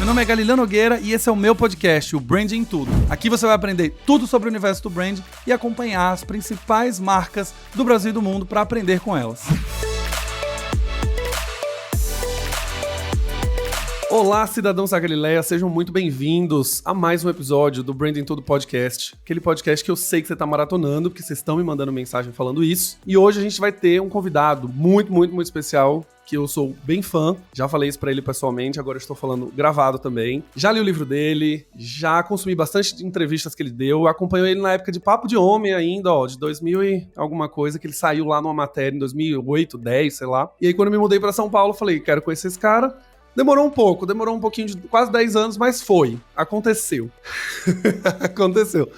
Meu nome é Galileu Nogueira e esse é o meu podcast, o Branding em Tudo. Aqui você vai aprender tudo sobre o universo do brand e acompanhar as principais marcas do Brasil e do mundo para aprender com elas. Olá, cidadãos da Galileia, sejam muito bem-vindos a mais um episódio do Branding em Tudo Podcast. Aquele podcast que eu sei que você tá maratonando, porque vocês estão me mandando mensagem falando isso. E hoje a gente vai ter um convidado muito especial, que eu sou bem fã, já falei isso pra ele pessoalmente, agora eu estou falando gravado também. Já li o livro dele, já consumi bastante entrevistas que ele deu, acompanho ele na época de Papo de Homem ainda, de 2000 e alguma coisa, que ele saiu lá numa matéria em 2008, 10, sei lá. E aí quando eu me mudei pra São Paulo, eu falei, quero conhecer esse cara. Demorou um pouquinho, de quase 10 anos, mas foi. Aconteceu. Aconteceu.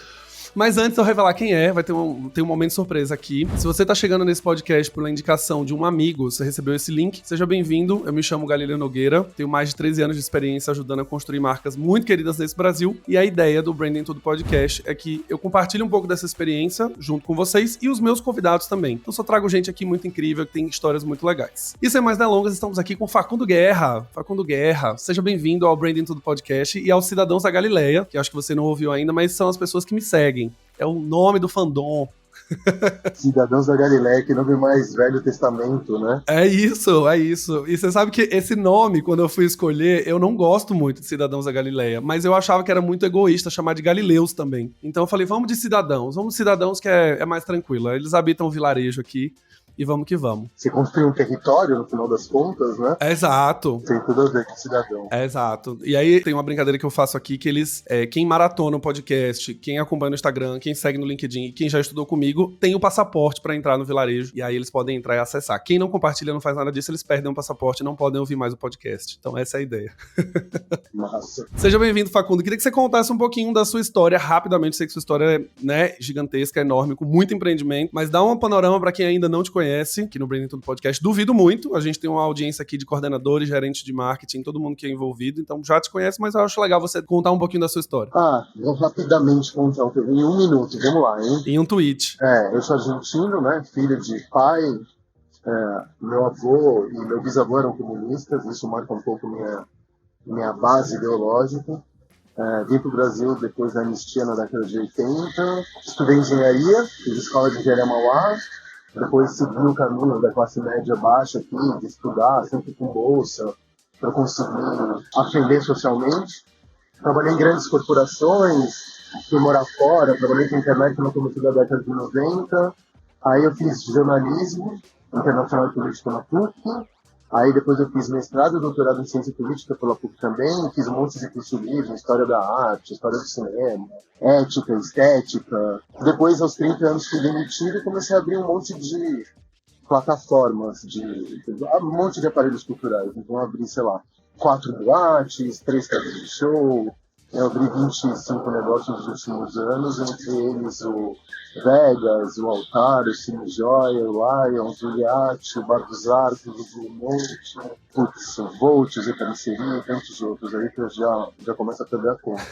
Mas antes de eu revelar quem é, vai ter um momento de surpresa aqui. Se você tá chegando nesse podcast por uma indicação de um amigo, você recebeu esse link, seja bem-vindo. Eu me chamo Galileu Nogueira, tenho mais de 13 anos de experiência ajudando a construir marcas muito queridas nesse Brasil. E a ideia do Branding em Tudo Podcast é que eu compartilhe um pouco dessa experiência junto com vocês e os meus convidados também. Então só trago gente aqui muito incrível, que tem histórias muito legais. E sem mais delongas, estamos aqui com Facundo Guerra. Facundo Guerra, seja bem-vindo ao Branding em Tudo Podcast e aos Cidadãos da Galileia, que acho que você não ouviu ainda, mas são as pessoas que me seguem. É o nome do fandom. Cidadãos da Galileia, que nome mais Velho Testamento, né? É isso. E você sabe que esse nome, quando eu fui escolher, eu não gosto muito de Cidadãos da Galileia, mas eu achava que era muito egoísta chamar de Galileus também. Então eu falei, vamos de Cidadãos que é mais tranquilo. Eles habitam um vilarejo aqui. E vamos que vamos. Você construiu um território, no final das contas, né? Exato. Tem tudo a ver com cidadão. Exato. E aí tem uma brincadeira que eu faço aqui, que eles, quem maratona o podcast, quem acompanha no Instagram, quem segue no LinkedIn e quem já estudou comigo, tem o passaporte pra entrar no vilarejo. E aí eles podem entrar e acessar. Quem não compartilha, não faz nada disso, eles perdem o passaporte e não podem ouvir mais o podcast. Então essa é a ideia. Massa. Seja bem-vindo, Facundo. Queria que você contasse um pouquinho da sua história, rapidamente. Sei que sua história é, gigantesca, enorme, com muito empreendimento, mas dá um panorama pra quem ainda não te conhece, aqui no Branding em Tudo Podcast. Duvido muito, a gente tem uma audiência aqui de coordenadores, gerentes de marketing, todo mundo que é envolvido, então já te conhece, mas eu acho legal você contar um pouquinho da sua história. Vou rapidamente contar em 1 minuto, vamos lá, hein? Em um tweet. Eu sou argentino, né? Filho de pai, meu avô e meu bisavô eram comunistas, isso marca um pouco minha base ideológica. Vim para o Brasil depois da anistia na década de 80, estudei engenharia, fiz escola de engenharia Mauá, depois segui o caminho da classe média baixa aqui, de estudar, sempre com bolsa, para conseguir ascender socialmente. Trabalhei em grandes corporações, fui morar fora, trabalhei com internet no começo da década de 90. Aí eu fiz jornalismo internacional e política na PUC. Aí depois eu fiz mestrado e doutorado em ciência política pela PUC também, fiz um monte de curso livre, história da arte, história do cinema, ética, estética. Depois, aos 30 anos, fui demitido e comecei a abrir um monte de plataformas, um monte de aparelhos culturais. Então eu abri, 4 boates, 3 casas de show, eu abri 25 negócios nos últimos anos, entre eles o Vegas, o Altar, o Cine Joia, o Lions, o Iate, o Bar dos Arcos, o Blue Monte, o Volt, o Zé Carniceria e tantos outros aí que eu já começo a perder a conta.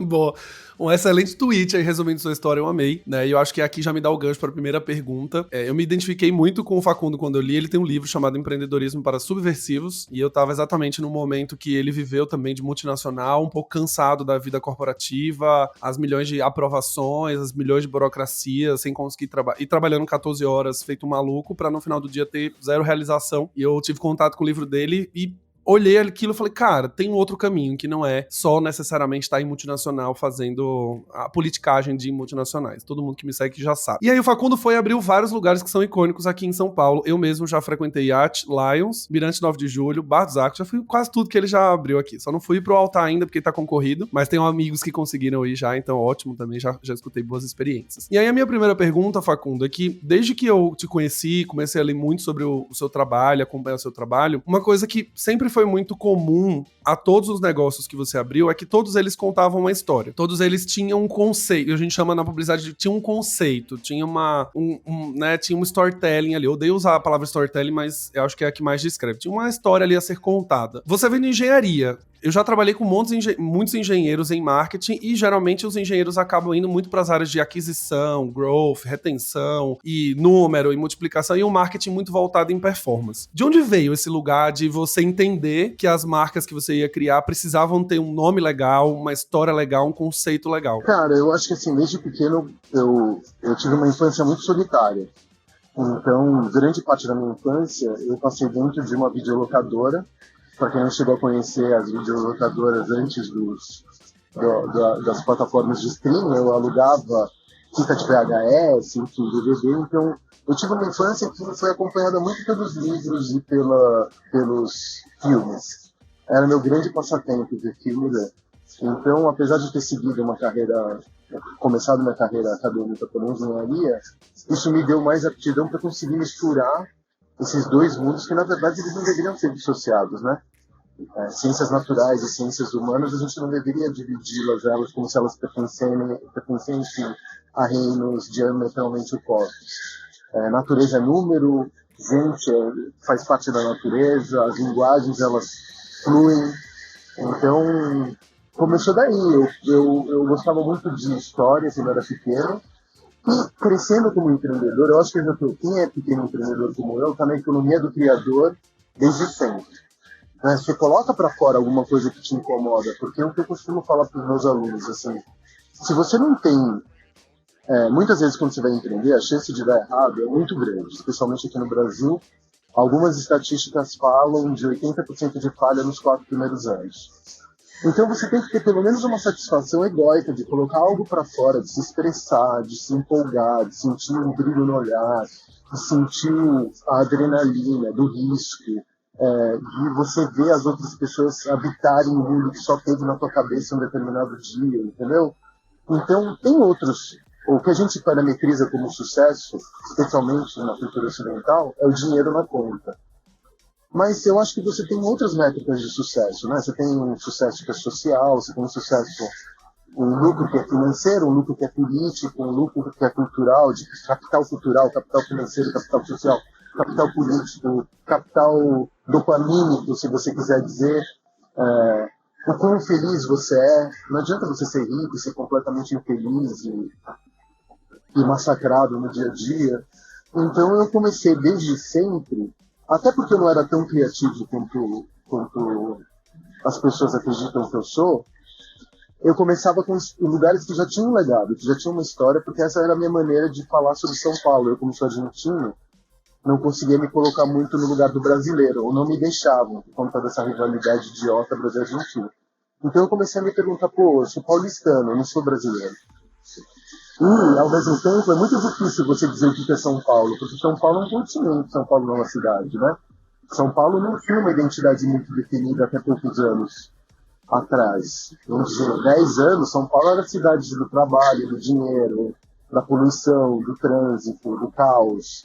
Boa. Um excelente tweet aí, resumindo sua história, eu amei, né? E eu acho que aqui já me dá o gancho para a primeira pergunta. Eu me identifiquei muito com o Facundo quando eu li. Ele tem um livro chamado Empreendedorismo para Subversivos, e eu tava exatamente no momento que ele viveu também de multinacional, um pouco cansado da vida corporativa, as milhões de aprovações, as milhões de burocracia, sem conseguir trabalhar, e trabalhando 14 horas, feito um maluco, para no final do dia ter zero realização. E eu tive contato com o livro dele e olhei aquilo e falei, cara, tem um outro caminho, que não é só necessariamente estar em multinacional fazendo a politicagem de multinacionais. Todo mundo que me segue já sabe. E aí o Facundo abriu vários lugares que são icônicos aqui em São Paulo. Eu mesmo já frequentei Iate, Lions, Mirante 9 de Julho, Bar dos Arcos, já fui quase tudo que ele já abriu aqui. Só não fui pro Altar ainda, porque tá concorrido, mas tenho amigos que conseguiram ir já, então ótimo também, já escutei boas experiências. E aí a minha primeira pergunta, Facundo, é que desde que eu te conheci, comecei a ler muito sobre o seu trabalho, acompanhar o seu trabalho, uma coisa que sempre foi muito comum a todos os negócios que você abriu é que todos eles contavam uma história. Todos eles tinham um conceito. A gente chama na publicidade de tinha um conceito, tinha tinha um storytelling ali. Eu odeio usar a palavra storytelling, mas eu acho que é a que mais descreve. Tinha uma história ali a ser contada. Você vem de engenharia. Eu já trabalhei com muitos engenheiros em marketing e geralmente os engenheiros acabam indo muito para as áreas de aquisição, growth, retenção e número e multiplicação, e um marketing muito voltado em performance. De onde veio esse lugar de você entender que as marcas que você ia criar precisavam ter um nome legal, uma história legal, um conceito legal? Cara, eu acho que assim, desde pequeno eu tive uma infância muito solitária. Então, grande parte da minha infância eu passei dentro de uma videolocadora. Para quem não chegou a conhecer as videolocadoras antes das plataformas de streaming, eu alugava fita de VHS, enfim, DVD. Então, eu tive uma infância que foi acompanhada muito pelos livros e pelos filmes. Era meu grande passatempo ver filmes. Então, apesar de ter começado minha carreira acadêmica por engenharia, isso me deu mais aptidão para conseguir misturar esses dois mundos que, na verdade, eles não deveriam ser dissociados, né? Ciências naturais e ciências humanas, a gente não deveria dividi-las elas como se elas pertencessem a reinos diametralmente opostos. Natureza é número, gente faz parte da natureza, as linguagens, elas fluem. Então, começou daí. Eu gostava muito de história quando eu era pequeno. E crescendo como empreendedor, eu acho que quem é pequeno empreendedor como eu está na economia do criador desde sempre. Você coloca para fora alguma coisa que te incomoda, porque é o que eu costumo falar para os meus alunos, assim, se você não tem, muitas vezes quando você vai empreender, a chance de dar errado é muito grande, especialmente aqui no Brasil. Algumas estatísticas falam de 80% de falha nos 4 primeiros anos. Então você tem que ter pelo menos uma satisfação egóica de colocar algo para fora, de se expressar, de se empolgar, de sentir um brilho no olhar, de sentir a adrenalina do risco, de você ver as outras pessoas habitarem um mundo que só teve na tua cabeça um determinado dia, entendeu? Então tem outros. O que a gente parametriza como sucesso, especialmente na cultura ocidental, é o dinheiro na conta. Mas eu acho que você tem outras métricas de sucesso, né? Você tem um sucesso que é social, você tem um lucro que é financeiro, um lucro que é político, um lucro que é cultural, de capital cultural, capital financeiro, capital social, capital político, capital dopamínico, se você quiser dizer. O quão feliz você é. Não adianta você ser rico e ser completamente infeliz e massacrado no dia a dia. Então eu comecei desde sempre, até porque eu não era tão criativo quanto as pessoas acreditam que eu sou, eu começava com lugares que já tinham um legado, que já tinham uma história, porque essa era a minha maneira de falar sobre São Paulo. Eu, como sou argentino, não conseguia me colocar muito no lugar do brasileiro, ou não me deixavam, por conta dessa rivalidade idiota Brasil-Argentina. Então eu comecei a me perguntar, eu sou paulistano, eu não sou brasileiro. E, ao mesmo tempo, é muito difícil você dizer o que é São Paulo, porque São Paulo é um continente, São Paulo não é uma cidade, né? São Paulo não tinha uma identidade muito definida até poucos anos atrás. Vamos dizer, 10 anos, São Paulo era a cidade do trabalho, do dinheiro, da poluição, do trânsito, do caos.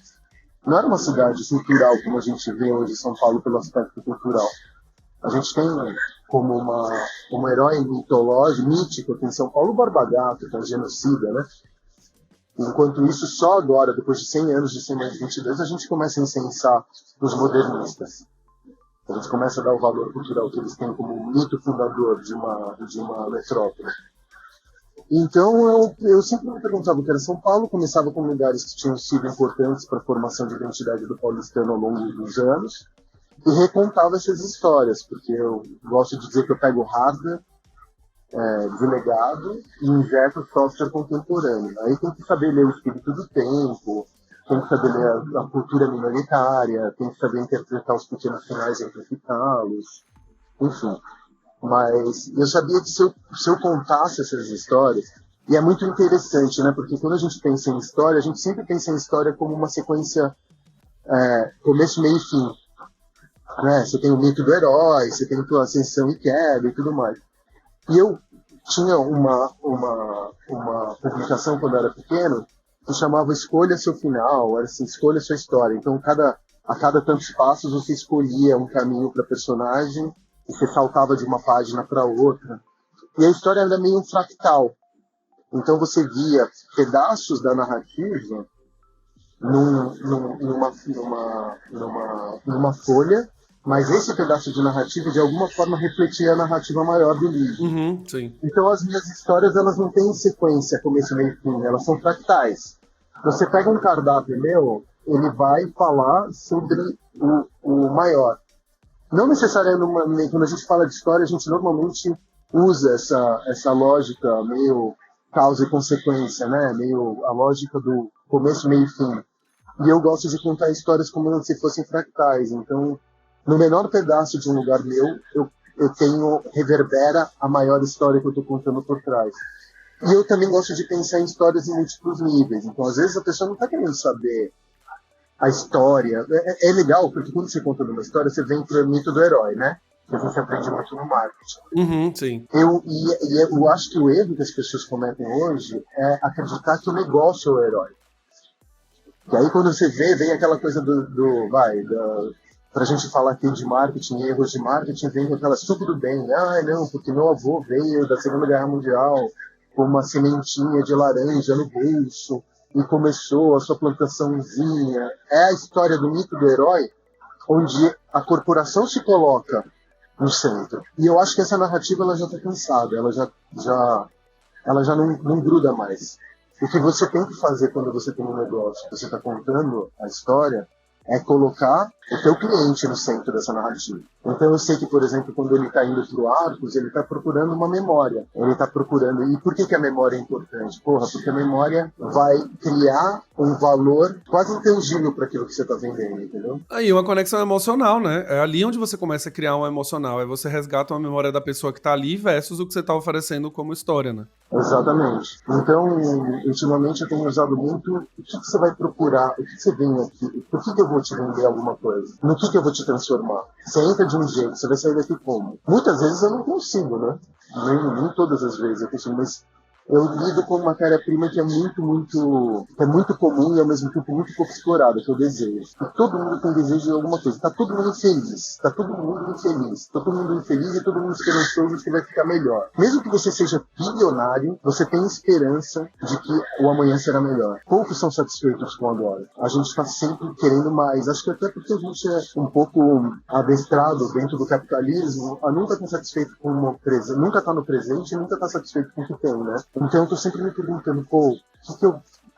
Não era uma cidade cultural como a gente vê hoje São Paulo pelo aspecto cultural. A gente tem como herói mitológico, mítico, aqui em São Paulo, o Borba Gato, que é um genocida, né? Enquanto isso, só agora, depois de 100 anos de 122, a gente começa a incensar os modernistas. A gente começa a dar o valor cultural que eles têm como mito fundador de uma metrópole. Então, eu sempre me perguntava o que era São Paulo, começava com lugares que tinham sido importantes para a formação de identidade do paulistano ao longo dos anos, e recontava essas histórias, porque eu gosto de dizer que eu pego hardware de legado e injeto software contemporâneo. Aí tem que saber ler o espírito do tempo, tem que saber ler a cultura minoritária, tem que saber interpretar os pequenos sinais e amplificá-los, enfim. Mas eu sabia que se eu contasse essas histórias, e é muito interessante, né? Porque quando a gente pensa em história, a gente sempre pensa em história como uma sequência começo, meio e fim. Né? Você tem o mito do herói, você tem a tua ascensão e queda e tudo mais. E eu tinha uma publicação quando eu era pequeno que chamava Escolha Seu Final, era assim, escolha sua história. Então, a cada tantos passos, você escolhia um caminho para a personagem e você saltava de uma página para outra. E a história era meio um fractal. Então, você via pedaços da narrativa numa folha, Mas esse pedaço de narrativa, de alguma forma, refletia a narrativa maior do livro. Uhum, sim. Então as minhas histórias, elas não têm sequência, começo, meio e fim, elas são fractais. Você pega um cardápio meu, ele vai falar sobre o maior. Não necessariamente, quando a gente fala de história, a gente normalmente usa essa lógica meio causa e consequência, né? Meio a lógica do começo, meio e fim. E eu gosto de contar histórias como se fossem fractais. Então, no menor pedaço de um lugar meu, eu tenho, reverbera a maior história que eu estou contando por trás. E eu também gosto de pensar em histórias em múltiplos níveis. Então, às vezes, a pessoa não está querendo saber a história. É legal, porque quando você conta uma história, você vem para o mito do herói, né? Que a gente aprende muito no marketing. Uhum, sim. Eu acho que o erro que as pessoas cometem hoje é acreditar que o negócio é o herói. E aí, quando você vem aquela coisa pra gente falar aqui de marketing, erros de marketing, vem com aquela suco do bem. Ah, não, porque meu avô veio da Segunda Guerra Mundial com uma sementinha de laranja no bolso e começou a sua plantaçãozinha. É a história do mito do herói, onde a corporação se coloca no centro. E eu acho que essa narrativa ela já está cansada, ela já não gruda mais. O que você tem que fazer quando você tem um negócio, você está contando a história, é colocar o teu cliente no centro dessa narrativa. Então eu sei que, por exemplo, quando ele está indo para o Arcos, ele está procurando uma memória. Ele está procurando... E por que a memória é importante? Porque a memória vai criar um valor quase intangível para aquilo que você está vendendo, entendeu? Aí, uma conexão emocional, né? É ali onde você começa a criar um emocional. É você resgata uma memória da pessoa que está ali versus o que você está oferecendo como história, né? Exatamente. Então, ultimamente eu tenho usado muito o que você vai procurar, o que você vem aqui, por que eu vou te vender alguma coisa, no que eu vou te transformar. Você entra de um jeito, você vai sair daqui como? Muitas vezes eu não consigo, né? Nem todas as vezes eu consigo, mas eu lido com uma matéria-prima que é muito comum e ao mesmo tempo muito pouco explorada, que é o desejo. E todo mundo tem desejo de alguma coisa. Tá todo mundo infeliz. Tá todo mundo infeliz e todo mundo esperançoso que vai ficar melhor. Mesmo que você seja bilionário, você tem esperança de que o amanhã será melhor. Poucos são satisfeitos com o agora. A gente está sempre querendo mais. Acho que até porque a gente é um pouco adestrado dentro do capitalismo a nunca estar satisfeito com uma presente, nunca estar no presente e nunca estar satisfeito com o que tem, né? Então eu tô sempre me perguntando,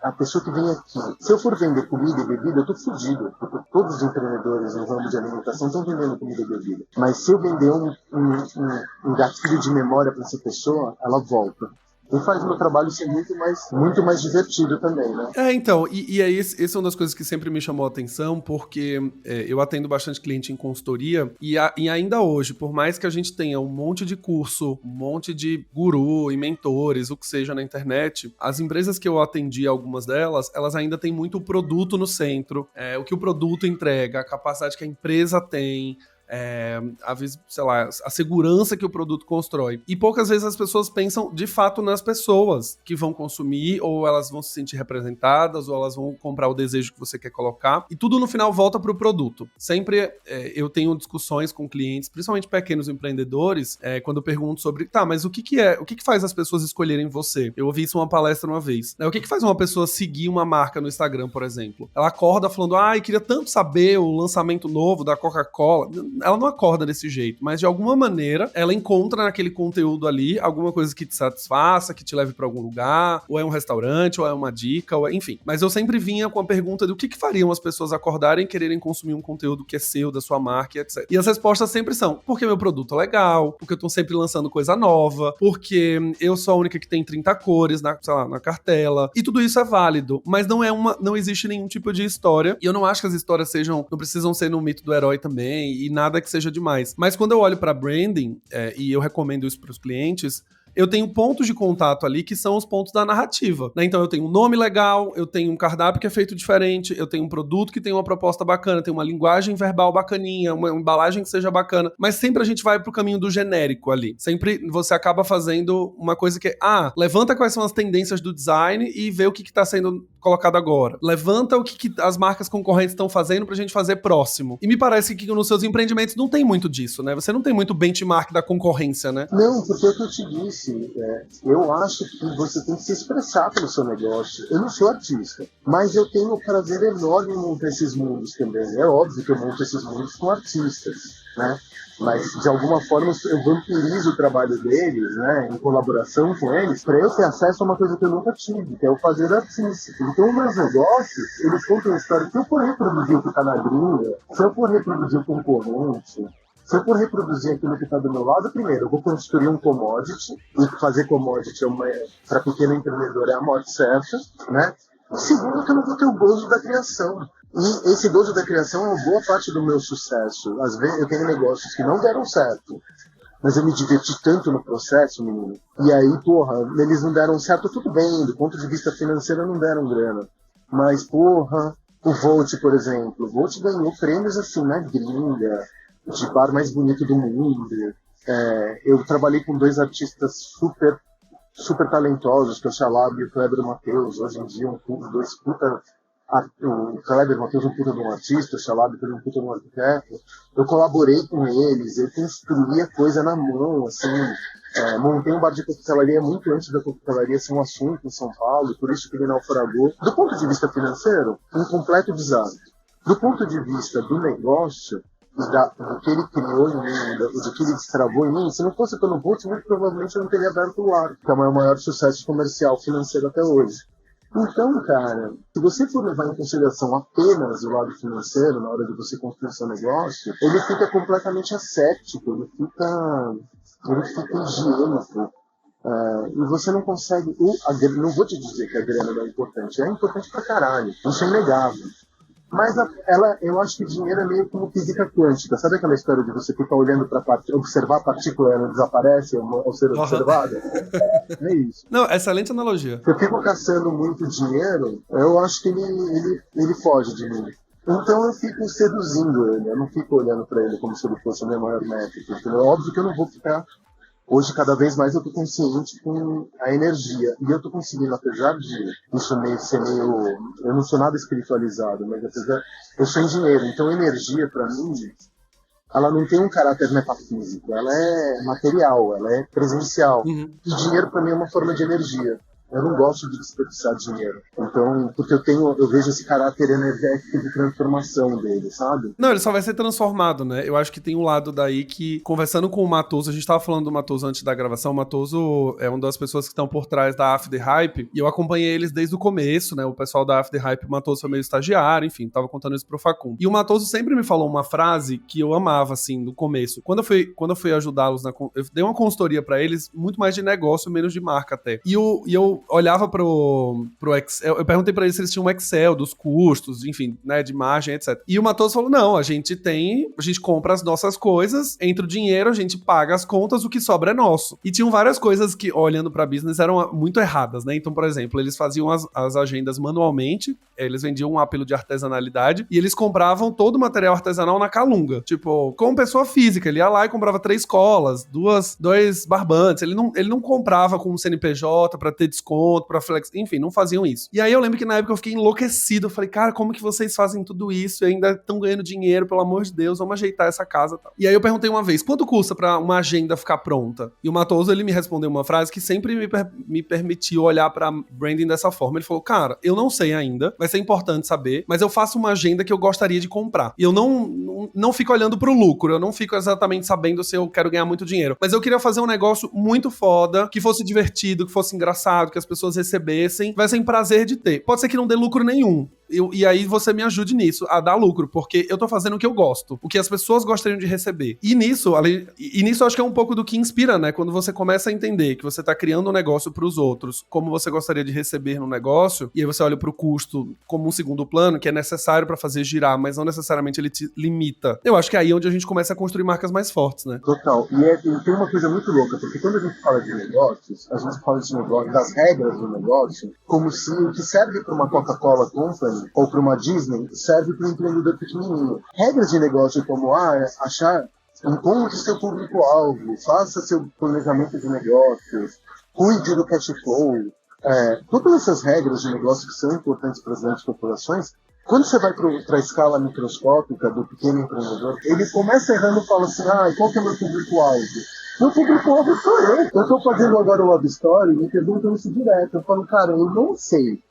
a pessoa que vem aqui, se eu for vender comida e bebida, eu tô fodido, porque todos os empreendedores no ramo de alimentação estão vendendo comida e bebida. Mas se eu vender um gatilho de memória para essa pessoa, ela volta. E faz o meu trabalho ser muito mais divertido também, né? Então, e aí esse é uma das coisas que sempre me chamou a atenção, porque eu atendo bastante cliente em consultoria, e ainda hoje, por mais que a gente tenha um monte de curso, um monte de guru e mentores, o que seja na internet, as empresas que eu atendi, algumas delas, elas ainda têm muito o produto no centro, o que o produto entrega, a capacidade que a empresa tem, sei lá, a segurança que o produto constrói. E poucas vezes as pessoas pensam de fato nas pessoas que vão consumir, ou elas vão se sentir representadas, ou elas vão comprar o desejo que você quer colocar. E tudo no final volta pro produto. Sempre eu tenho discussões com clientes, principalmente pequenos empreendedores, quando eu pergunto sobre, mas o que faz as pessoas escolherem você? Eu ouvi isso em uma palestra uma vez. O que faz uma pessoa seguir uma marca no Instagram, por exemplo? Ela acorda falando, queria tanto saber o lançamento novo da Coca-Cola. Ela não acorda desse jeito, mas de alguma maneira ela encontra naquele conteúdo ali alguma coisa que te satisfaça, que te leve pra algum lugar, ou é um restaurante, ou é uma dica, enfim. Mas eu sempre vinha com a pergunta do que fariam as pessoas acordarem e quererem consumir um conteúdo que é seu, da sua marca, etc. E as respostas sempre são, porque meu produto é legal, porque eu tô sempre lançando coisa nova, porque eu sou a única que tem 30 cores na cartela, e tudo isso é válido, mas não existe nenhum tipo de história, e eu não acho que as histórias não precisam ser no mito do herói também, e nada que seja demais. Mas quando eu olho para branding, e eu recomendo isso para os clientes, eu tenho pontos de contato ali que são os pontos da narrativa, né? Então eu tenho um nome legal, eu tenho um cardápio que é feito diferente, eu tenho um produto que tem uma proposta bacana, tem uma linguagem verbal bacaninha, uma embalagem que seja bacana, mas sempre a gente vai pro caminho do genérico ali. Sempre você acaba fazendo uma coisa que levanta quais são as tendências do design e vê o que tá sendo colocado agora. Levanta o que as marcas concorrentes estão fazendo pra gente fazer próximo. E me parece que nos seus empreendimentos não tem muito disso, né? Você não tem muito benchmark da concorrência, né? Não, porque é o que eu te disse. Eu acho que você tem que se expressar pelo seu negócio. Eu não sou artista, mas eu tenho um prazer enorme em montar esses mundos também. É óbvio que eu monto esses mundos com artistas, né? Mas, de alguma forma, eu vampirizo o trabalho deles, né, em colaboração com eles, para eu ter acesso a uma coisa que eu nunca tive, que é o fazer artístico. Então, os meus negócios, eles contam a história. Se eu for reproduzir o que está na gringa, se eu for reproduzir o concorrente, se eu for reproduzir aquilo que está do meu lado, primeiro, eu vou construir um commodity, e fazer commodity para pequeno empreendedor é a morte certa, né? Segundo, que eu não vou ter o gozo da criação. E esse gozo da criação é uma boa parte do meu sucesso. Às vezes eu tenho negócios que não deram certo, mas eu me diverti tanto no processo, menino. E aí, porra, eles não deram certo, tudo bem, do ponto de vista financeiro não deram grana. Mas, porra, o Volt, por exemplo. O Volt ganhou prêmios assim na gringa, de bar mais bonito do mundo. Eu trabalhei com 2 artistas super talentosos, que é o Chalab e o Kleber Mateus. Hoje em dia, dois puta... O Kleber Mateus é um puta de um artista, o Chalab é um puta de um arquiteto. Eu colaborei com eles, eu construí a coisa na mão, assim. Montei um bar de coquetelaria muito antes da coquetelaria ser um assunto em São Paulo, por isso que ele naufragou. Do ponto de vista financeiro, um completo desastre. Do ponto de vista do negócio, do que ele criou em mim, do que ele destravou em mim, se não fosse pelo Volt, muito provavelmente eu não teria aberto o ar, que é o maior sucesso comercial financeiro até hoje. Então, cara, se você for levar em consideração apenas o lado financeiro na hora de você construir seu negócio, ele fica completamente ascético, ele fica higiênico. E você não consegue... não vou te dizer que a grana não é importante pra caralho, isso é inegável. Mas eu acho que o dinheiro é meio como física quântica. Sabe aquela história de você ficar olhando para observar a partícula e ela desaparece ao ser observada? É isso. Não, excelente analogia. Se eu fico caçando muito dinheiro, eu acho que ele foge de mim. Então eu fico seduzindo ele, eu não fico olhando para ele como se ele fosse o meu maior método. É óbvio que eu não vou ficar... Hoje, cada vez mais, eu estou consciente com a energia. E eu estou conseguindo, apesar de isso ser meio... Eu não sou nada espiritualizado, mas apesar... Eu sou engenheiro, então energia, para mim, ela não tem um caráter metafísico. Ela é material, ela é presencial. Uhum. E dinheiro, para mim, é uma forma de energia. Eu não gosto de desperdiçar dinheiro. Então, porque eu vejo esse caráter energético de transformação dele, sabe? Não, ele só vai ser transformado, né? Eu acho que tem um lado daí que, conversando com o Matoso, a gente tava falando do Matoso antes da gravação, o Matoso é uma das pessoas que estão por trás da After Hype, e eu acompanhei eles desde o começo, né? O pessoal da After Hype, o Matoso foi meio estagiário, enfim, tava contando isso pro Facundo. E o Matoso sempre me falou uma frase que eu amava, assim, no começo. Quando eu fui ajudá-los, eu dei uma consultoria pra eles, muito mais de negócio, menos de marca até. E eu olhava pro Excel, eu perguntei pra eles se eles tinham um Excel dos custos, enfim, né, de margem, etc. E o Matoso falou, não, a gente compra as nossas coisas, entra o dinheiro, a gente paga as contas, o que sobra é nosso. E tinham várias coisas que, olhando pra business, eram muito erradas, né? Então, por exemplo, eles faziam as agendas manualmente, eles vendiam um apelo de artesanalidade, e eles compravam todo o material artesanal na Calunga. Tipo, como pessoa física, ele ia lá e comprava 3 colas, 2 barbantes, ele não comprava com um CNPJ pra ter desconto, pra flex, enfim, não faziam isso. E aí eu lembro que na época eu fiquei enlouquecido, eu falei, cara, como que vocês fazem tudo isso e ainda estão ganhando dinheiro, pelo amor de Deus, vamos ajeitar essa casa e tal. E aí eu perguntei uma vez, quanto custa pra uma agenda ficar pronta? E o Matoso, ele me respondeu uma frase que sempre me permitiu olhar pra branding dessa forma. Ele falou, cara, eu não sei ainda, vai ser importante saber, mas eu faço uma agenda que eu gostaria de comprar. E eu não fico olhando pro lucro, eu não fico exatamente sabendo se eu quero ganhar muito dinheiro, mas eu queria fazer um negócio muito foda, que fosse divertido, que fosse engraçado, que as pessoas recebessem, tivessem prazer de ter. Pode ser que não dê lucro nenhum. E aí você me ajude nisso, a dar lucro, porque eu tô fazendo o que eu gosto, o que as pessoas gostariam de receber. E nisso eu acho que é um pouco do que inspira, né? Quando você começa a entender que você tá criando um negócio pros outros, como você gostaria de receber no negócio, e aí você olha pro custo como um segundo plano, que é necessário pra fazer girar, mas não necessariamente ele te limita. Eu acho que é aí onde a gente começa a construir marcas mais fortes, né? Total. E tem uma coisa muito louca, porque quando a gente fala de negócios, a gente fala de negócio, das regras do negócio, como se o que serve pra uma Coca-Cola Company ou para uma Disney, serve para um empreendedor pequenininho. Regras de negócio como encontre seu público-alvo, faça seu planejamento de negócios, cuide do cash flow, todas essas regras de negócio que são importantes para as grandes corporações, quando você vai para a escala microscópica do pequeno empreendedor, ele começa errando e fala assim, qual que é meu público-alvo? Meu público-alvo sou eu. Eu estou fazendo agora o Love Story e me perguntam isso direto. Eu falo, cara, eu não sei,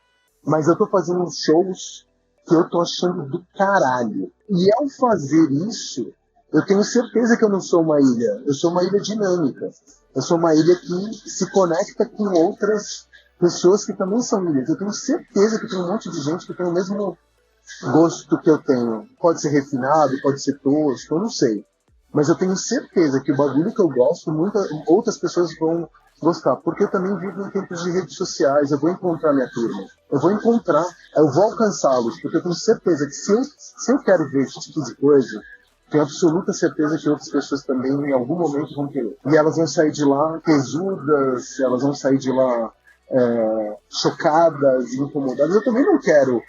mas eu estou fazendo uns shows que eu estou achando do caralho. E ao fazer isso, eu tenho certeza que eu não sou uma ilha. Eu sou uma ilha dinâmica. Eu sou uma ilha que se conecta com outras pessoas que também são ilhas. Eu tenho certeza que tem um monte de gente que tem o mesmo gosto que eu tenho. Pode ser refinado, pode ser tosco, eu não sei. Mas eu tenho certeza que o bagulho que eu gosto, outras pessoas vão gostar. Porque eu também vivo em tempos de redes sociais, eu vou encontrar minha turma. Eu vou alcançá-los, porque eu tenho certeza que se eu quero ver esse tipo de coisa, tenho absoluta certeza que outras pessoas também em algum momento vão querer. E elas vão sair de lá tesudas, elas vão sair de lá chocadas, incomodadas. Eu também não quero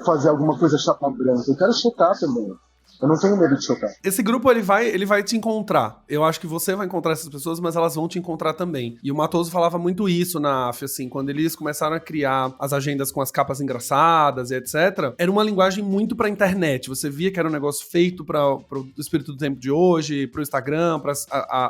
fazer alguma coisa chapa branca, eu quero chocar também. Eu não tenho medo de chocar. Esse grupo, ele vai te encontrar. Eu acho que você vai encontrar essas pessoas, mas elas vão te encontrar também. E o Matoso falava muito isso na AF, assim, quando eles começaram a criar as agendas com as capas engraçadas e etc. Era uma linguagem muito pra internet. Você via que era um negócio feito pro espírito do tempo de hoje, pro Instagram,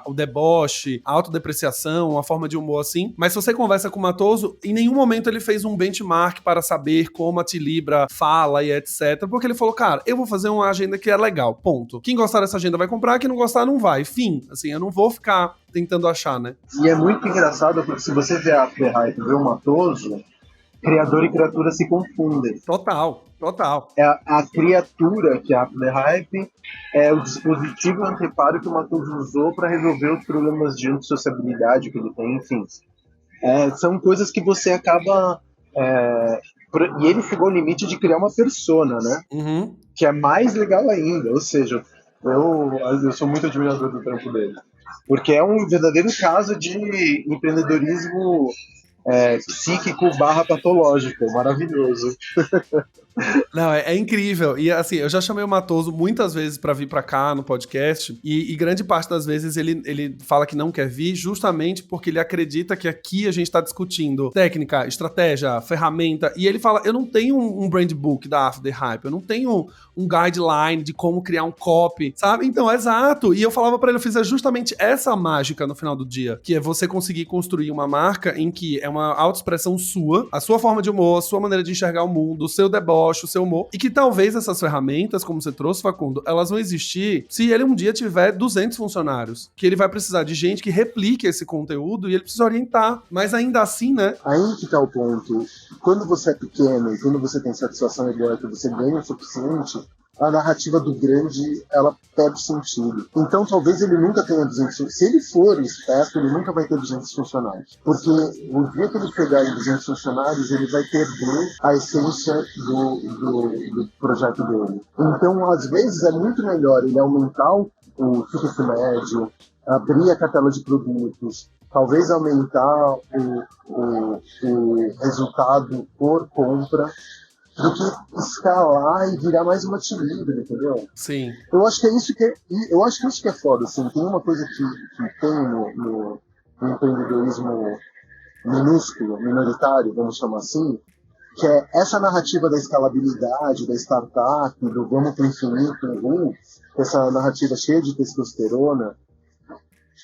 o deboche, a autodepreciação, uma forma de humor assim. Mas se você conversa com o Matoso, em nenhum momento ele fez um benchmark para saber como a Tilibra fala e etc. Porque ele falou, cara, eu vou fazer uma agenda que é legal, ponto. Quem gostar dessa agenda vai comprar, quem não gostar não vai. Fim. Assim, eu não vou ficar tentando achar, né? E é muito engraçado porque se você vê a After Hype e vê o Matoso, criador e criatura se confundem. Total. A criatura que é a After Hype é o dispositivo anteparo que o Matoso usou para resolver os problemas de antissociabilidade que ele tem, enfim. São coisas que você acaba... E ele chegou ao limite de criar uma persona, né? Uhum. Que é mais legal ainda, ou seja, eu sou muito admirador do trampo dele, porque é um verdadeiro caso de empreendedorismo psíquico / patológico, maravilhoso. Não, é incrível. E assim, eu já chamei o Matoso muitas vezes pra vir pra cá no podcast e grande parte das vezes ele fala que não quer vir justamente porque ele acredita que aqui a gente tá discutindo técnica, estratégia, ferramenta, e ele fala, eu não tenho um brand book da After Hype, eu não tenho um guideline de como criar um copy, sabe? Então, exato. E eu falava pra ele, eu fiz justamente essa mágica no final do dia, que é você conseguir construir uma marca em que é uma autoexpressão sua, a sua forma de humor, a sua maneira de enxergar o mundo, o seu deboche, o seu humor, e que talvez essas ferramentas, como você trouxe, Facundo, elas vão existir se ele um dia tiver 200 funcionários, que ele vai precisar de gente que replique esse conteúdo e ele precisa orientar, mas ainda assim, né? Aí que tá o ponto. Quando você é pequeno e quando você tem satisfação egóica, você ganha o suficiente, a narrativa do grande, ela perde sentido. Então, talvez ele nunca tenha 200... Se ele for esperto, ele nunca vai ter 200 funcionários. Porque o dia que ele chegar em 200 funcionários, ele vai perder a essência do projeto dele. Então, às vezes, é muito melhor ele aumentar o ticket médio, abrir a cartela de produtos, talvez aumentar o resultado por compra, do que escalar e virar mais uma Tilibra, entendeu? Sim. Eu acho que é isso que é foda, assim. Tem uma coisa que tem no empreendedorismo minúsculo, minoritário, vamos chamar assim, que é essa narrativa da escalabilidade, da startup, do vamos pro infinito, essa narrativa cheia de testosterona,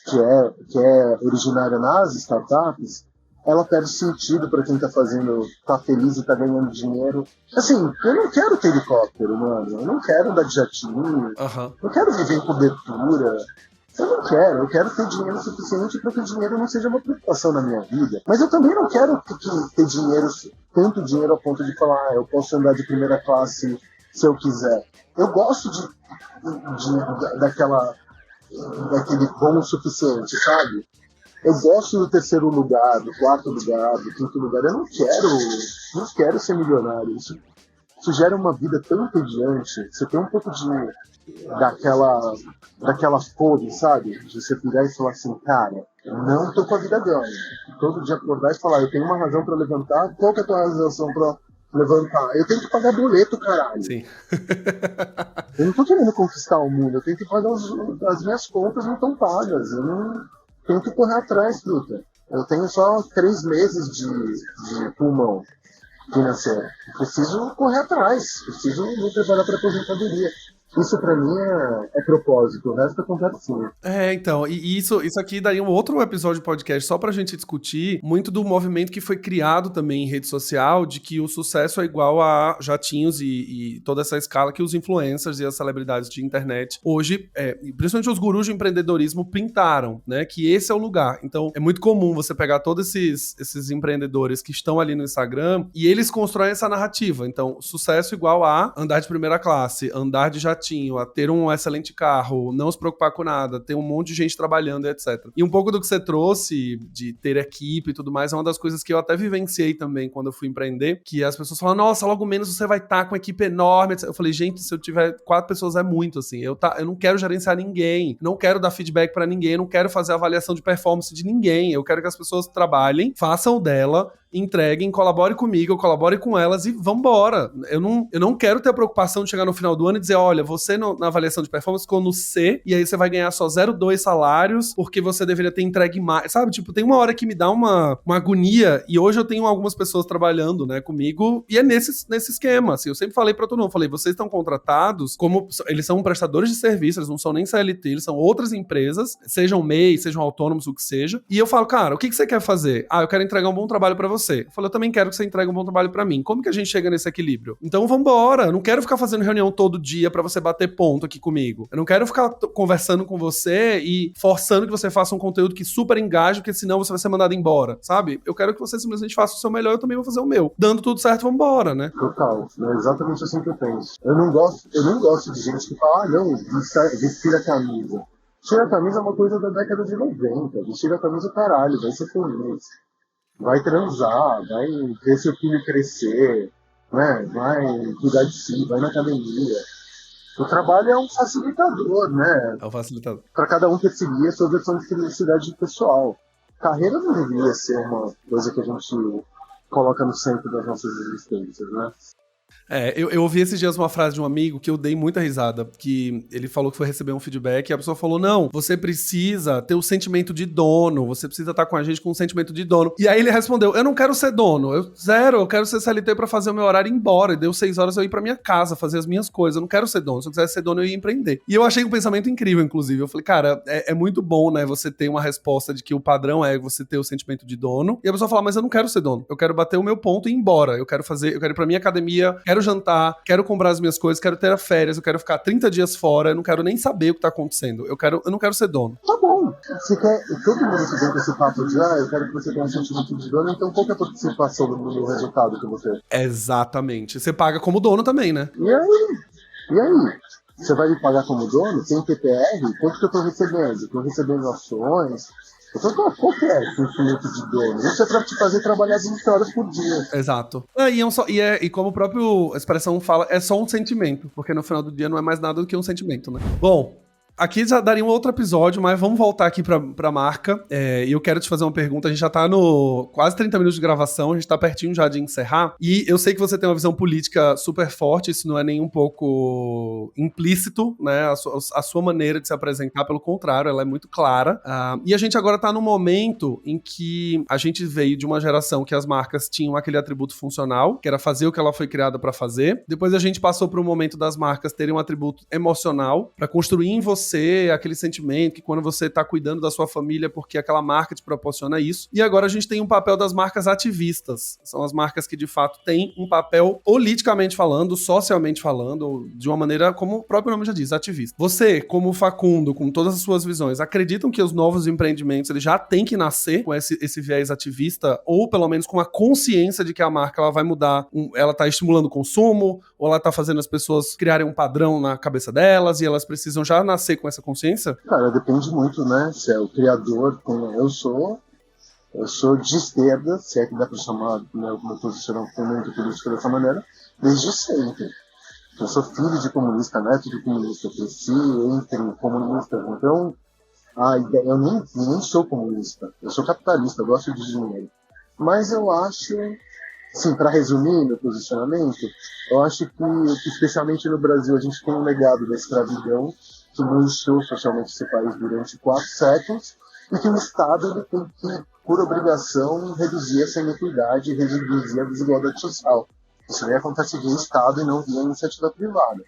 que é originária nas startups, ela perde sentido para quem tá feliz e tá ganhando dinheiro. Assim, eu não quero ter helicóptero, mano. Eu não quero andar de jatinho. Eu quero viver em cobertura. Eu quero ter dinheiro suficiente para que o dinheiro não seja uma preocupação na minha vida. Mas eu também não quero ter dinheiro, tanto dinheiro a ponto de falar, eu posso andar de primeira classe se eu quiser. Eu gosto daquele bom o suficiente, sabe? Eu gosto do terceiro lugar, do quarto lugar, do quinto lugar. Eu não quero ser milionário. Isso gera uma vida tão entediante. Você tem um pouco daquela fome, sabe? De você virar e falar assim, cara, não tô com a vida ganha. Todo dia acordar e falar, eu tenho uma razão pra levantar. Qual que é a tua razão pra levantar? Eu tenho que pagar boleto, caralho. Sim. Eu não tô querendo conquistar o mundo. Eu tenho que pagar as minhas contas não estão pagas. Eu não... Tenho que correr atrás, truta. Eu tenho só 3 meses de pulmão financeiro. Preciso correr atrás, preciso me preparar para a aposentadoria. Isso pra mim é propósito, o resto é conversinha. Então, e isso aqui daria um outro episódio de podcast só pra gente discutir muito do movimento que foi criado também em rede social, de que o sucesso é igual a jatinhos e toda essa escala que os influencers e as celebridades de internet hoje, principalmente os gurus de empreendedorismo, pintaram, né? Que esse é o lugar. Então, é muito comum você pegar todos esses empreendedores que estão ali no Instagram e eles constroem essa narrativa. Então, sucesso igual a andar de primeira classe, andar de jatinho, a ter um excelente carro, não se preocupar com nada, ter um monte de gente trabalhando, etc. E um pouco do que você trouxe de ter equipe e tudo mais é uma das coisas que eu até vivenciei também quando eu fui empreender, que as pessoas falam, nossa, logo menos você vai estar com uma equipe enorme, etc. Eu falei, gente, se eu tiver 4 pessoas é muito, assim, eu não quero gerenciar ninguém, não quero dar feedback pra ninguém, não quero fazer avaliação de performance de ninguém, eu quero que as pessoas trabalhem, façam dela, entreguem, colabore comigo, eu colabore com elas e vambora. Eu não quero ter a preocupação de chegar no final do ano e dizer, olha, você na avaliação de performance ficou no C e aí você vai ganhar só 0,2 salários porque você deveria ter entregue mais, sabe? Tipo, tem uma hora que me dá uma agonia e hoje eu tenho algumas pessoas trabalhando, né, comigo e é nesse esquema, assim, eu sempre falei pra todo mundo, falei, vocês estão contratados como, eles são prestadores de serviço, eles não são nem CLT, eles são outras empresas, sejam MEI, sejam autônomos, o que seja, e eu falo, cara, o que você quer fazer? Eu quero entregar um bom trabalho pra você. Eu falo, eu também quero que você entregue um bom trabalho pra mim. Como que a gente chega nesse equilíbrio? Então vambora, eu não quero ficar fazendo reunião todo dia pra você bater ponto aqui comigo. Eu não quero ficar conversando com você e forçando que você faça um conteúdo que super engaje, porque senão você vai ser mandado embora, sabe? Eu quero que você simplesmente faça o seu melhor, eu também vou fazer o meu. Dando tudo certo, vambora, né? Total, é exatamente assim que eu penso. Eu não gosto de gente que fala, não, vestir a camisa. Vestir a camisa é uma coisa da década de 90. Vestir a camisa, caralho, vai ser feliz. Vai transar, vai ver seu filho crescer, né? Vai cuidar de si, vai na academia. O trabalho é um facilitador, né? É um facilitador. Para cada um perseguir a sua versão de felicidade pessoal. Carreira não deveria ser uma coisa que a gente coloca no centro das nossas existências, né? Eu ouvi esses dias uma frase de um amigo que eu dei muita risada, que ele falou que foi receber um feedback e a pessoa falou, não, você precisa ter o sentimento de dono, você precisa estar com a gente com o sentimento de dono. E aí ele respondeu, eu não quero ser dono, eu quero ser CLT pra fazer o meu horário e ir embora, e deu 6 horas eu ir pra minha casa, fazer as minhas coisas, eu não quero ser dono, se eu quisesse ser dono eu ia empreender. E eu achei um pensamento incrível, inclusive, eu falei, cara, é muito bom, né, você ter uma resposta de que o padrão é você ter o sentimento de dono, e a pessoa fala, mas eu não quero ser dono, eu quero bater o meu ponto e ir embora, eu quero ir pra minha academia, quero jantar, quero comprar as minhas coisas, quero ter férias, eu quero ficar 30 dias fora, eu não quero nem saber o que tá acontecendo. Eu não quero ser dono. Tá bom. Você quer, todo mundo que vem com esse papo de, eu quero que você tenha um sentimento de dono, então qual que é a participação no resultado que você... Exatamente. Você paga como dono também, né? E aí? Você vai me pagar como dono? Tem PPR? Quanto que eu tô recebendo? Tô recebendo ações? Então, qual que é esse sentimento de dono? Isso é pra te fazer trabalhar 20 horas por dia. Exato. E como o próprio expressão fala, é só um sentimento, porque no final do dia não é mais nada do que um sentimento, né? Bom, aqui já daria um outro episódio, mas vamos voltar aqui pra marca. E eu quero te fazer uma pergunta. A gente já tá no quase 30 minutos de gravação, a gente tá pertinho já de encerrar. E eu sei que você tem uma visão política super forte, isso não é nem um pouco implícito, né? A sua maneira de se apresentar, pelo contrário, ela é muito clara. E a gente agora tá num momento em que a gente veio de uma geração que as marcas tinham aquele atributo funcional, que era fazer o que ela foi criada pra fazer. Depois a gente passou pro momento das marcas terem um atributo emocional, pra construir em você aquele sentimento que quando você tá cuidando da sua família porque aquela marca te proporciona isso. E agora a gente tem um papel das marcas ativistas. São as marcas que de fato têm um papel politicamente falando, socialmente falando, de uma maneira, como o próprio nome já diz, ativista. Você, como Facundo, com todas as suas visões, acreditam que os novos empreendimentos eles já têm que nascer com esse viés ativista ou pelo menos com a consciência de que a marca ela vai mudar, ela tá estimulando o consumo ou ela tá fazendo as pessoas criarem um padrão na cabeça delas e elas precisam já nascer com essa consciência? Cara, depende muito, né? Se é o criador, como eu sou de esquerda, se é que dá pra chamar meu posicionamento político dessa maneira, desde sempre. Eu sou filho de comunista, neto de comunista, cresci entre comunistas, então a ideia, eu nem sou comunista, eu sou capitalista, eu gosto de dinheiro. Mas eu acho, sim, para resumir meu posicionamento, eu acho que especialmente no Brasil a gente tem um legado da escravidão que manchou socialmente esse país durante 4 séculos e que o Estado ele tem que por obrigação, reduzir essa inequidade e reduzir a desigualdade social. Isso daí acontece via Estado e não via iniciativa privada.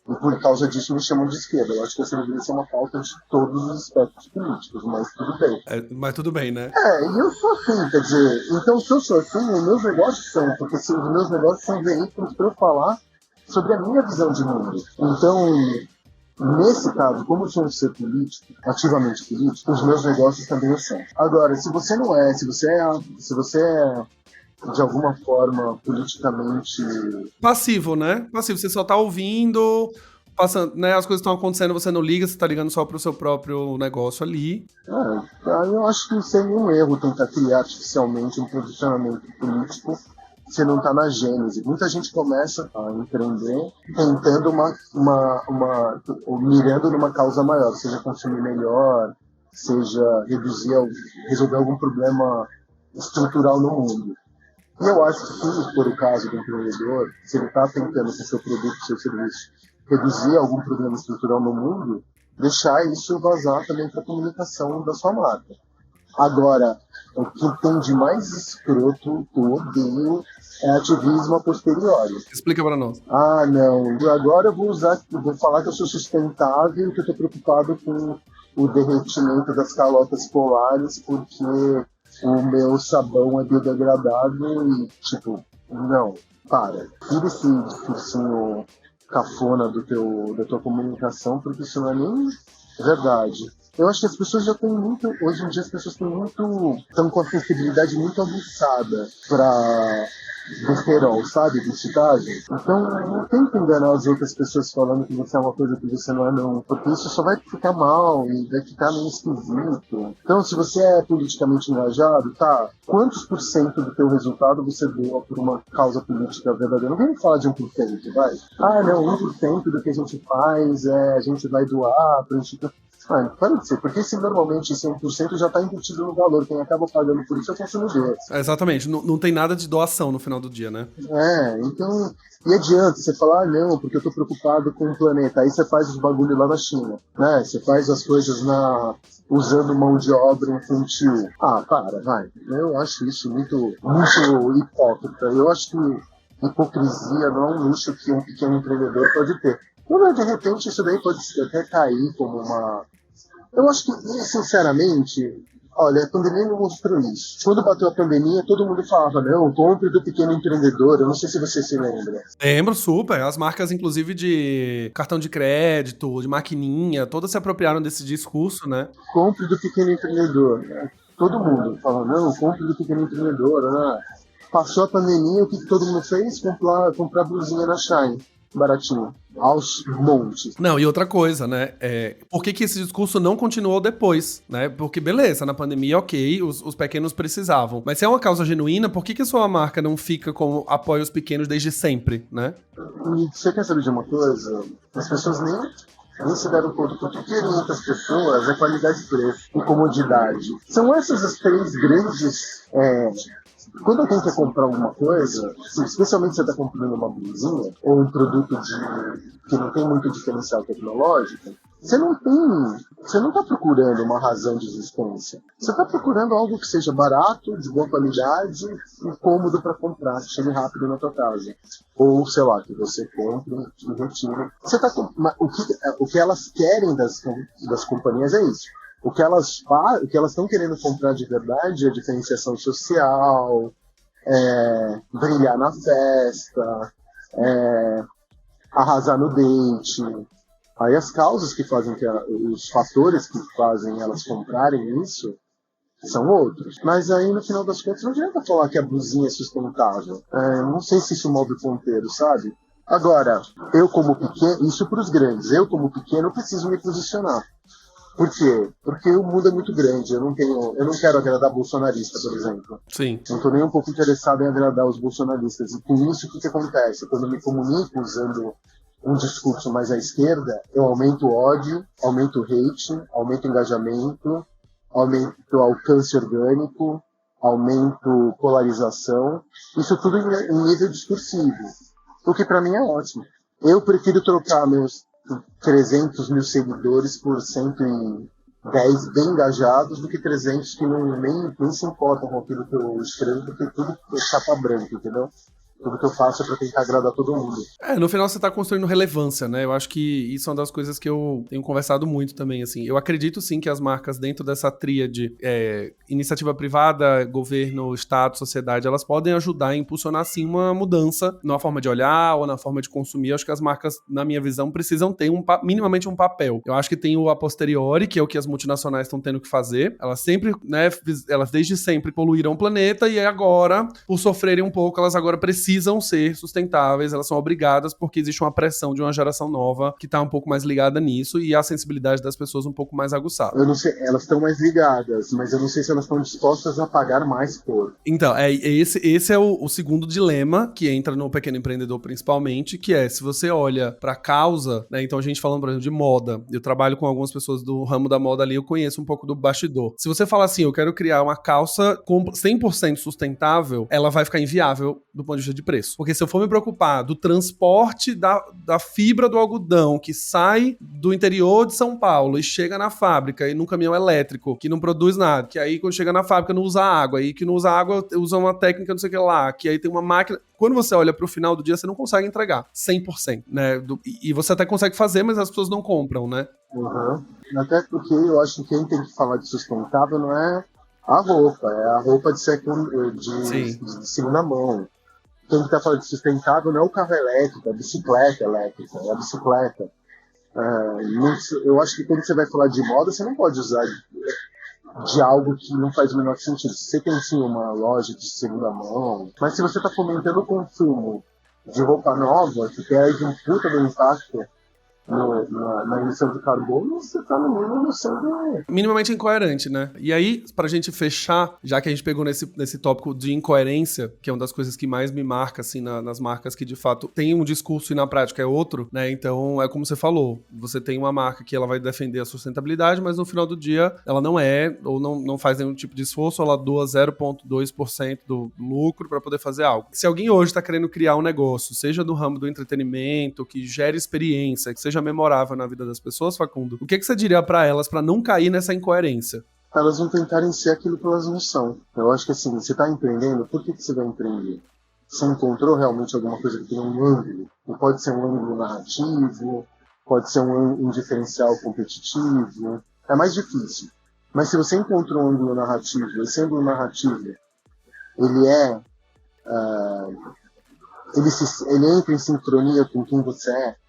E por causa disso me chamam de esquerda. Eu acho que essa deveria ser uma pauta de todos os aspectos políticos, mas tudo bem. Mas tudo bem, né? E eu sou assim, quer dizer, então se eu sou assim, os meus negócios são, porque se os meus negócios são veículos para eu falar sobre a minha visão de mundo. Então, nesse caso, como eu sou um ser político, ativamente político, os meus negócios também o são. Agora, se você não é, se você é de alguma forma politicamente passivo, né? Passivo, você só tá ouvindo, passando, né? As coisas estão acontecendo, você não liga, você tá ligando só pro seu próprio negócio ali. Eu acho que seria um erro tentar criar artificialmente um posicionamento político se não está na gênese. Muita gente começa a empreender tentando mirando numa causa maior, seja consumir melhor, seja resolver algum problema estrutural no mundo. E eu acho que, se for o caso do empreendedor, se ele está tentando com seu produto, seu serviço, reduzir algum problema estrutural no mundo, deixar isso vazar também para a comunicação da sua marca. Agora, o que tem de mais escroto, que eu odeio, é ativismo a posteriori. Explica para nós. Não, agora eu vou falar que eu sou sustentável, que eu estou preocupado com o derretimento das calotas polares, porque o meu sabão é biodegradável e, não, para. Tira esse discursinho cafona da tua comunicação, porque isso não é nem verdade. Eu acho que as pessoas já têm muito, hoje em dia as pessoas estão com a sensibilidade muito aguçada para besterol, sabe, do estágio. Então, não tenta enganar as outras pessoas falando que você é uma coisa que você não é, não. Porque isso só vai ficar mal e vai ficar meio esquisito. Então, se você é politicamente engajado, quantos por cento do teu resultado você doa por uma causa política verdadeira? Não vamos falar de 1%, vai? Não, 1% do que a gente faz a gente vai doar pra gente... para de ser, porque se normalmente esse 1% já está embutido no valor, quem acaba pagando por isso é o consumidor. Exatamente, não tem nada de doação no final do dia, né? Então, e adianta você falar, não, porque eu tô preocupado com o planeta, aí você faz os bagulho lá na China, né? Você faz as coisas usando mão de obra infantil. Vai. Eu acho isso muito, muito hipócrita. Eu acho que hipocrisia não é um luxo que um pequeno empreendedor pode ter. Mas, de repente, isso daí pode até cair como uma... Eu acho que, sinceramente, olha, a pandemia me mostrou isso. Quando bateu a pandemia, todo mundo falava, não, compre do pequeno empreendedor. Eu não sei se você se lembra. Lembro, super. As marcas, inclusive, de cartão de crédito, de maquininha, todas se apropriaram desse discurso, né? Compre do pequeno empreendedor. Todo mundo falava, não, compre do pequeno empreendedor. Passou a pandemia, o que todo mundo fez? Comprar blusinha na Shine, baratinho. Aos montes. Não, e outra coisa, né? Por que esse discurso não continuou depois, né? Porque, beleza, na pandemia, ok, os pequenos precisavam. Mas se é uma causa genuína, por que a sua marca não fica como apoia os pequenos desde sempre, né? E você quer saber de uma coisa? As pessoas nem se deram conta que o que querem outras pessoas é qualidade de preço e comodidade. São essas as três grandes... Quando alguém quer comprar alguma coisa, especialmente se você está comprando uma blusinha ou um produto que não tem muito diferencial tecnológico, você não está procurando uma razão de existência. Você está procurando algo que seja barato, de boa qualidade e cômodo para comprar, que chegue rápido na tua casa. Ou, sei lá, que você compre e retire. O que elas querem das companhias é isso. O que elas estão querendo comprar de verdade é diferenciação social, brilhar na festa, arrasar no date. Aí as causas que fazem, os fatores que fazem elas comprarem isso são outros. Mas aí no final das contas não adianta falar que a blusinha é sustentável. Não sei se isso move o ponteiro, sabe? Agora, eu como pequeno, isso para os grandes, eu como pequeno preciso me posicionar. Por quê? Porque o mundo é muito grande. Eu não quero agradar bolsonarista, por exemplo. Sim. Não estou nem um pouco interessado em agradar os bolsonaristas. E com isso, o que acontece? Quando eu me comunico usando um discurso mais à esquerda, eu aumento o ódio, aumento o hate, aumento o engajamento, aumento o alcance orgânico, aumento polarização. Isso tudo em nível discursivo. O que para mim é ótimo. Eu prefiro trocar meus 300 mil seguidores por 100 10 bem engajados do que 300 que nem se importam com aquilo que eu escrevo, porque tudo é capa branca, entendeu? Tudo que eu faço é pra tentar agradar todo mundo. No final você tá construindo relevância, né? Eu acho que isso é uma das coisas que eu tenho conversado muito também, assim. Eu acredito, sim, que as marcas dentro dessa tríade, iniciativa privada, governo, Estado, sociedade, elas podem ajudar a impulsionar, sim, uma mudança na forma de olhar ou na forma de consumir. Eu acho que as marcas, na minha visão, precisam ter minimamente um papel. Eu acho que tem o a posteriori, que é o que as multinacionais estão tendo que fazer. Elas sempre, né, elas desde sempre poluíram o planeta e agora, por sofrerem um pouco, elas agora precisam ser sustentáveis, elas são obrigadas porque existe uma pressão de uma geração nova que tá um pouco mais ligada nisso e a sensibilidade das pessoas um pouco mais aguçada. Eu não sei, elas estão mais ligadas, mas eu não sei se elas estão dispostas a pagar mais por. Então, esse é o segundo dilema que entra no pequeno empreendedor principalmente, que é, se você olha pra causa, né, então a gente falando, por exemplo, de moda, eu trabalho com algumas pessoas do ramo da moda ali, eu conheço um pouco do bastidor. Se você fala assim, eu quero criar uma calça 100% sustentável, ela vai ficar inviável do ponto de vista de preço. Porque se eu for me preocupar do transporte da fibra do algodão que sai do interior de São Paulo e chega na fábrica e num caminhão elétrico que não produz nada, que aí quando chega na fábrica não usa água, e que não usa água usa uma técnica não sei o que lá, que aí tem uma máquina. Quando você olha pro final do dia, você não consegue entregar 100%, né? E você até consegue fazer, mas as pessoas não compram, né? Uhum. Até porque eu acho que quem tem que falar de sustentável não é a roupa, é a roupa de segunda mão. Quem está falando de sustentável não é o carro elétrico, é a bicicleta elétrica, é a bicicleta. Eu acho que quando você vai falar de moda, você não pode usar de algo que não faz o menor sentido. Você tem sim uma loja de segunda mão, mas se você está fomentando o consumo de roupa nova, que perde um puta do impacto na emissão de carbono, você tá no mínimo sendo minimamente incoerente, né? E aí, pra gente fechar, já que a gente pegou nesse tópico de incoerência, que é uma das coisas que mais me marca, assim, nas marcas que, de fato, tem um discurso e na prática é outro, né? Então, é como você falou, você tem uma marca que ela vai defender a sustentabilidade, mas no final do dia, ela não ou não faz nenhum tipo de esforço, ela doa 0,2% do lucro pra poder fazer algo. Se alguém hoje tá querendo criar um negócio, seja no ramo do entretenimento, que gere experiência, que seja memorável na vida das pessoas, Facundo, o que você diria pra elas pra não cair nessa incoerência? Elas vão tentarem ser aquilo que elas não são. Eu acho que assim, você tá empreendendo, por que você vai empreender? Você encontrou realmente alguma coisa que tem um ângulo? Não pode ser um ângulo narrativo, pode ser um diferencial competitivo, é mais difícil. Mas se você encontrou um ângulo narrativo, esse ângulo narrativo, ele ele entra em sincronia com quem você é.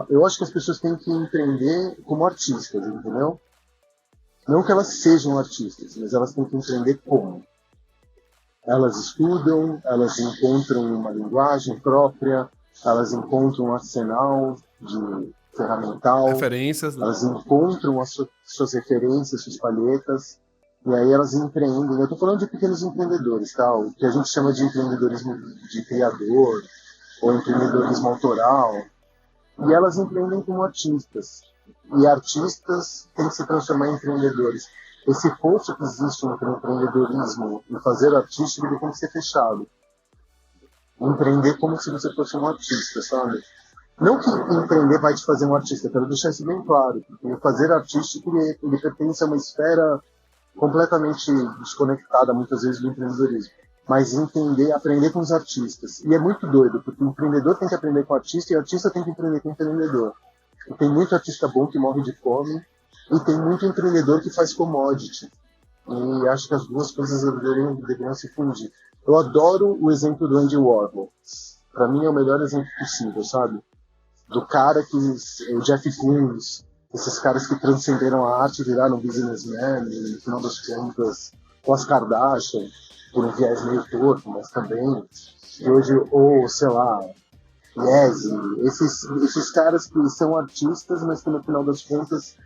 Eu acho que as pessoas têm que empreender como artistas, entendeu? Não que elas sejam artistas, mas elas têm que empreender como. Elas estudam, elas encontram uma linguagem própria, elas encontram um arsenal de ferramental, referências, né? Elas encontram as suas referências, suas palhetas, e aí elas empreendem. Eu estou falando de pequenos empreendedores, tá? O que a gente chama de empreendedorismo de criador, ou empreendedorismo autoral. E elas empreendem como artistas. E artistas têm que se transformar em empreendedores. Esse fosso que existe entre o empreendedorismo e fazer artístico, ele tem que ser fechado. Empreender como se você fosse um artista, sabe? Não que empreender vai te fazer um artista, quero deixar isso bem claro. Porque fazer artístico, ele pertence a uma esfera completamente desconectada, muitas vezes, do empreendedorismo. Mas aprender com os artistas. E é muito doido, porque o empreendedor tem que aprender com o artista e o artista tem que aprender com o empreendedor. E tem muito artista bom que morre de fome e tem muito empreendedor que faz commodity. E acho que as duas coisas deveriam se fundir. Eu adoro o exemplo do Andy Warhol. Para mim é o melhor exemplo possível, sabe? Do cara o Jeff Koons, esses caras que transcenderam a arte e viraram businessmen, e no final das contas, com as Kardashian, por um viés meio torto, mas também, e hoje, ou sei lá, esses caras que são artistas, mas que no final das contas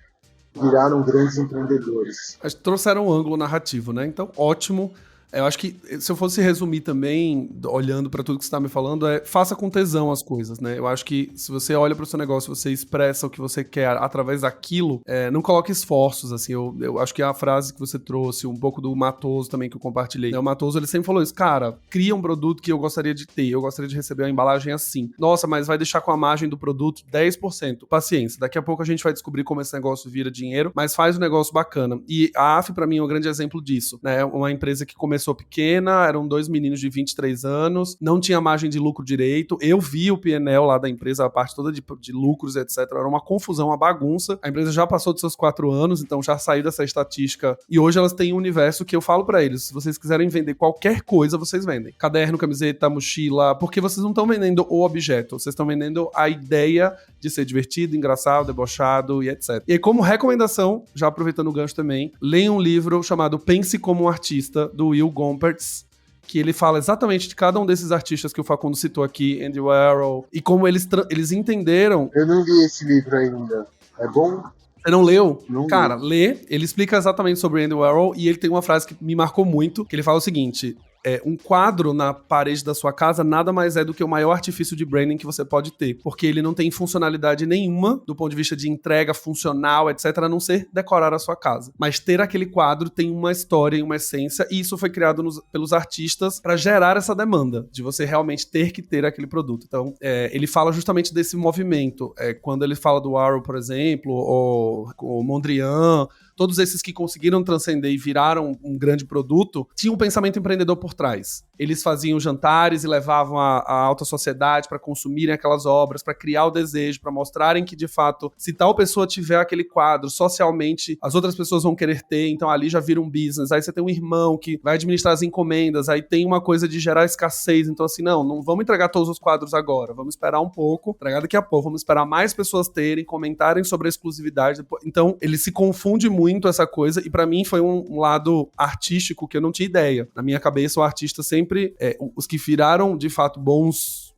viraram grandes empreendedores. Trouxeram um ângulo narrativo, né? Então, ótimo. Eu acho que, se eu fosse resumir também, olhando pra tudo que você tá me falando, faça com tesão as coisas, né? Eu acho que se você olha pro seu negócio, você expressa o que você quer através daquilo, não coloque esforços, assim. Eu acho que a frase que você trouxe, um pouco do Matoso também, que eu compartilhei, né? O Matoso, ele sempre falou isso, cara, cria um produto que eu gostaria de ter, eu gostaria de receber uma embalagem assim. Nossa, mas vai deixar com a margem do produto 10%. Paciência, daqui a pouco a gente vai descobrir como esse negócio vira dinheiro, mas faz um negócio bacana. E a AF, pra mim, é um grande exemplo disso, né? Uma empresa que começou pequena, eram 2 meninos de 23 anos, não tinha margem de lucro direito, eu vi o P&L lá da empresa, a parte toda de lucros, etc. Era uma confusão, uma bagunça. A empresa já passou dos seus 4 anos, então já saiu dessa estatística, e hoje elas têm um universo que eu falo pra eles, se vocês quiserem vender qualquer coisa, vocês vendem. Caderno, camiseta, mochila, porque vocês não estão vendendo o objeto, vocês estão vendendo a ideia de ser divertido, engraçado, debochado e etc. E aí, como recomendação, já aproveitando o gancho também, leiam um livro chamado Pense como um Artista, do Will Gompertz, que ele fala exatamente de cada um desses artistas que o Facundo citou aqui, Andy Warhol, e como eles entenderam... Eu não li esse livro ainda. É bom? Você não leu? Não Cara, li. lê. Ele explica exatamente sobre Andy Warhol e ele tem uma frase que me marcou muito, que ele fala o seguinte... um quadro na parede da sua casa nada mais é do que o maior artifício de branding que você pode ter, porque ele não tem funcionalidade nenhuma do ponto de vista de entrega funcional, etc, a não ser decorar a sua casa. Mas ter aquele quadro tem uma história e uma essência, e isso foi criado pelos artistas para gerar essa demanda, de você realmente ter que ter aquele produto. Então, ele fala justamente desse movimento. Quando ele fala do Warhol, por exemplo, ou o Mondrian, todos esses que conseguiram transcender e viraram um grande produto, tinham um pensamento empreendedor por trás. Eles faziam jantares e levavam a alta sociedade para consumirem aquelas obras, para criar o desejo, para mostrarem que, de fato, se tal pessoa tiver aquele quadro, socialmente, as outras pessoas vão querer ter, então ali já vira um business. Aí você tem um irmão que vai administrar as encomendas, aí tem uma coisa de gerar escassez. Então, assim, não vamos entregar todos os quadros agora, vamos esperar um pouco, entregar daqui a pouco, vamos esperar mais pessoas terem, comentarem sobre a exclusividade. Então, ele se confunde muito essa coisa, e pra mim foi um lado artístico que eu não tinha ideia. Na minha cabeça, o artista sempre, os que viraram, de fato, boas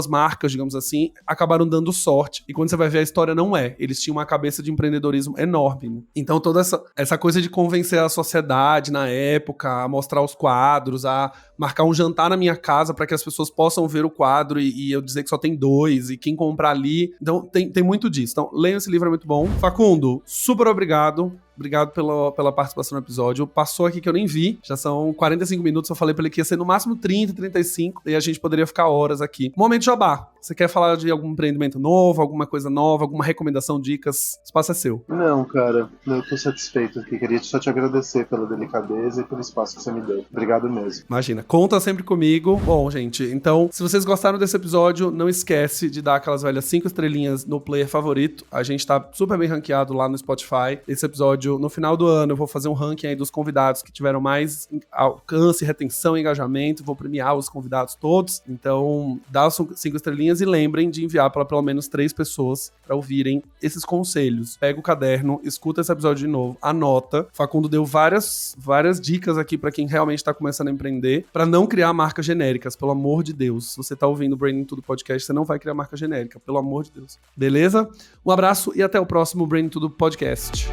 marcas, digamos assim, acabaram dando sorte. E quando você vai ver, a história não é. Eles tinham uma cabeça de empreendedorismo enorme, né? Então, toda essa coisa de convencer a sociedade na época, a mostrar os quadros, a marcar um jantar na minha casa para que as pessoas possam ver o quadro e eu dizer que só tem 2, e quem comprar ali. Então, tem muito disso. Então, leiam esse livro, é muito bom. Facundo, super obrigado. Obrigado pela participação no episódio. Passou aqui que eu nem vi. Já são 45 minutos. Eu falei pra ele que ia ser no máximo 30, 35. E a gente poderia ficar horas aqui. Momento jabá. Você quer falar de algum empreendimento novo, alguma coisa nova, alguma recomendação, dicas? O espaço é seu. Não, cara. Eu tô satisfeito aqui. Queria só te agradecer pela delicadeza e pelo espaço que você me deu. Obrigado mesmo. Imagina. Conta sempre comigo. Bom, gente, então, se vocês gostaram desse episódio, não esquece de dar aquelas velhas 5 estrelinhas no player favorito. A gente tá super bem ranqueado lá no Spotify. Esse episódio, no final do ano, eu vou fazer um ranking aí dos convidados que tiveram mais alcance, retenção e engajamento. Vou premiar os convidados todos. Então, dá as 5 estrelinhas e lembrem de enviar para pelo menos 3 pessoas para ouvirem esses conselhos. Pega o caderno, escuta esse episódio de novo, anota. Facundo deu várias dicas aqui para quem realmente tá começando a empreender, para não criar marcas genéricas, pelo amor de Deus. Se você tá ouvindo o Branding Tudo Podcast, você não vai criar marca genérica, pelo amor de Deus. Beleza? Um abraço e até o próximo Branding Tudo Podcast.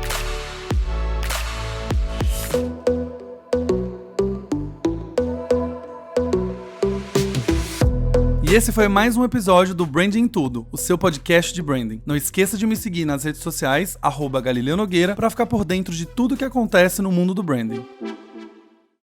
E esse foi mais um episódio do Branding Tudo, o seu podcast de branding. Não esqueça de me seguir nas redes sociais, @Galileu Nogueira, para ficar por dentro de tudo que acontece no mundo do branding.